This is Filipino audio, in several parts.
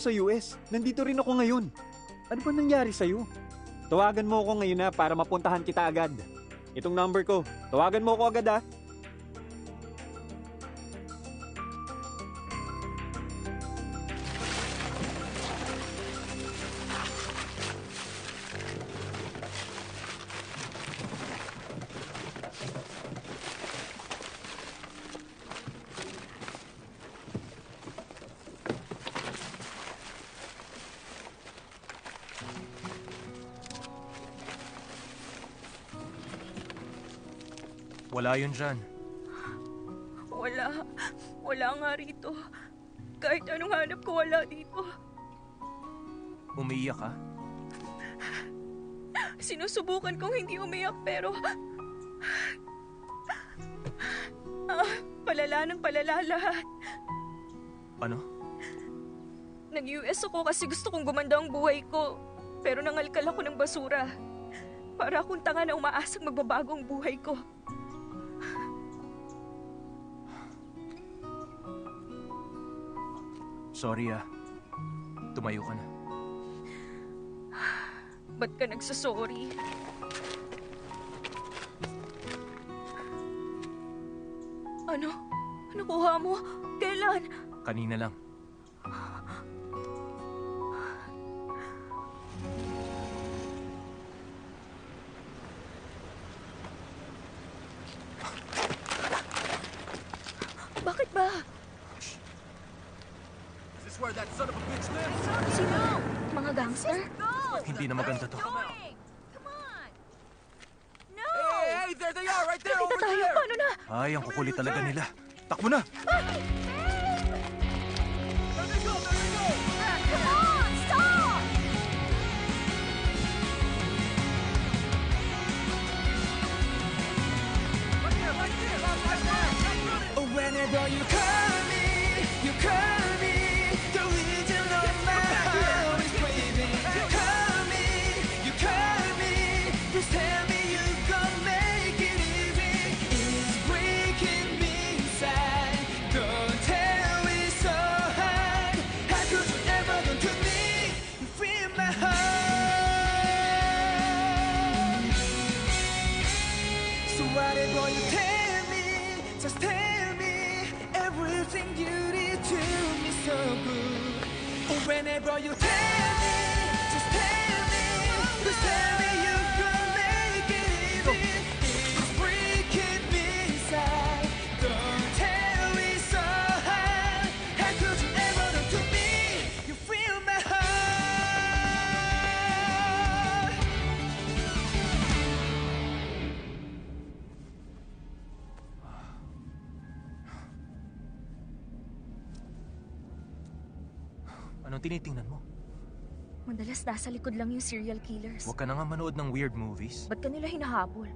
sa US. Nandito rin ako ngayon. Ano ba nangyari sa'yo? Tawagan mo ako ngayon na para mapuntahan kita agad. Itong number ko. Tawagan mo ako agad ah. Wala yun dyan. Wala. Wala nga rito. Kahit anong hanap ko, wala dito. Umiiyak ka? Sinusubukan kong hindi umiyak pero... palala ng palala lahat. Ano? Nag-US ako kasi gusto kong gumanda ang buhay ko. Pero nangalkal ako ng basura. Para akong tanga na umaasang magbabago ang buhay ko. Sorry Tumayo ka na. Ba't ka nagsasorry? Ano? Ano kuha mo? Kailan? Kanina lang. Bakit ba? Sino? Mga gangster? Hindi na maganda to. Hey, there they are, right there, Nakita over tayo, there! paano na? Ay, ang kukulit talaga nila. Takbo na! There they go, there they go! Come on, stop! Right there, right there! Whenever you call me, the reason of my heart is craving. You call me, please tell me you gon' make it easy. It's breaking me inside. Don't tell me so hard. How could you ever come to me? You feel my heart. So whatever you tell me, just tell me everything you did to me so good. Whenever you tell me, just tell me, please tell me you gon' make it easy. It's breaking me inside. Don't tell me so hard. How could you ever do to me? You feel my heart. Anong tinitingnan mo? Madalas nasa likod lang yung serial killers. Huwag ka na nga manood ng weird movies. Ba't kanila hinahabol?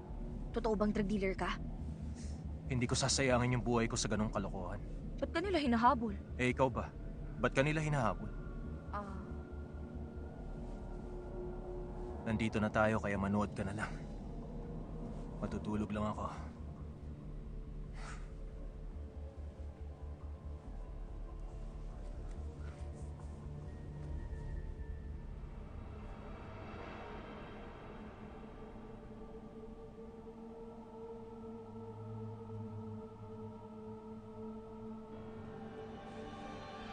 Totoo bang drug dealer ka? Hindi ko sasayangin yung buhay ko sa ganong kalokohan. Ba't kanila hinahabol? Eh, ikaw ba? Ba't kanila hinahabol? Nandito na tayo kaya manood ka na lang. Matutulog lang ako.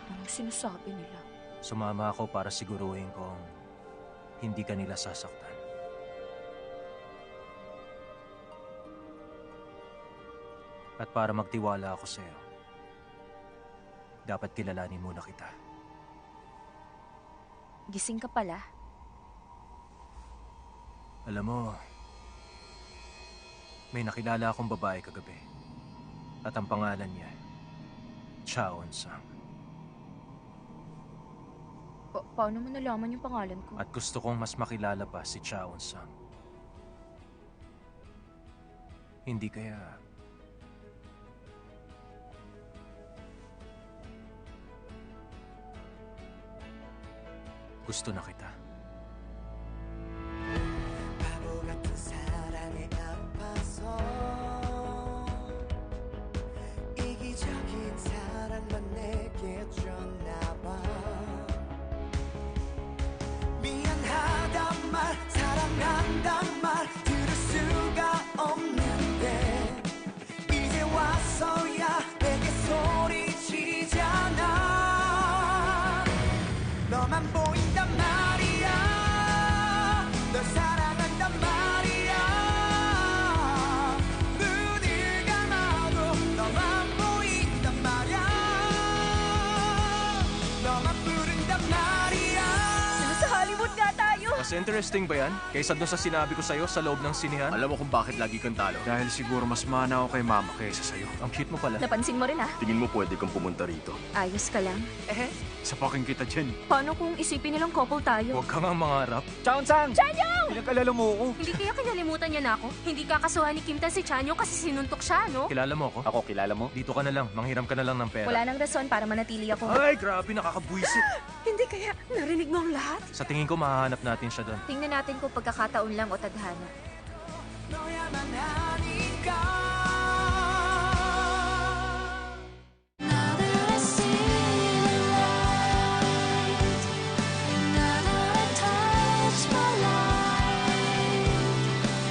Anong sinasabi nila? Sumama ako para siguruhin kong hindi ka nila sasaktan. At para magtiwala ako sa'yo, dapat kilalanin muna kita. Gising ka pala. Alam mo, may nakilala akong babae kagabi. At ang pangalan niya, Chaon Sang. Paano mo nalaman yung pangalan ko? At gusto kong mas makilala pa si Chaon Sang. Hindi kaya... gusto na kita. 바보 같은 사랑에 아파서 이기적인 사랑만 내게 줬나 봐. 사랑한단 말 들을 수가 없는데 이제 와서야 내게 소리치잖아. 너만 보인단 말이야. 널 사랑한단 말이야. 눈을 감아도 너만 보인단 말이야. 너만 부른단 말이야. Nasa Hollywood nga tayo! Mas interesting ba yan? Kaysa dun sa sinabi ko sa'yo sa loob ng sinihan? Alam mo kung bakit lagi kang talo? Dahil siguro mas mana ako kay mama kaysa sa'yo. Ang cute mo pala. Napansin mo rin ah. Tingin mo pwede kang pumunta rito? Ayos ka lang. Sapakin kita dyan. Paano kung isipin nilang couple tayo? Huwag ka nga mangarap. Chaon-san! Chanyo! Pinag-alala mo ako. Hindi kaya kinalimutan niya na ako? Hindi kakasuhan ni Kimtan si Chanyo kasi sinuntok siya, no? Kilala mo ako? Ako, kilala mo? Dito ka na lang. Manghiram ka na lang ng pera. Wala nang rason para manatili ako. Ay, grabe. Nakakabwisit. Hindi kaya narinig mo ang lahat? Sa tingin ko, mahahanap natin siya doon. Tingnan natin kung pagkakataon lang o tadhana. 너야만 아니까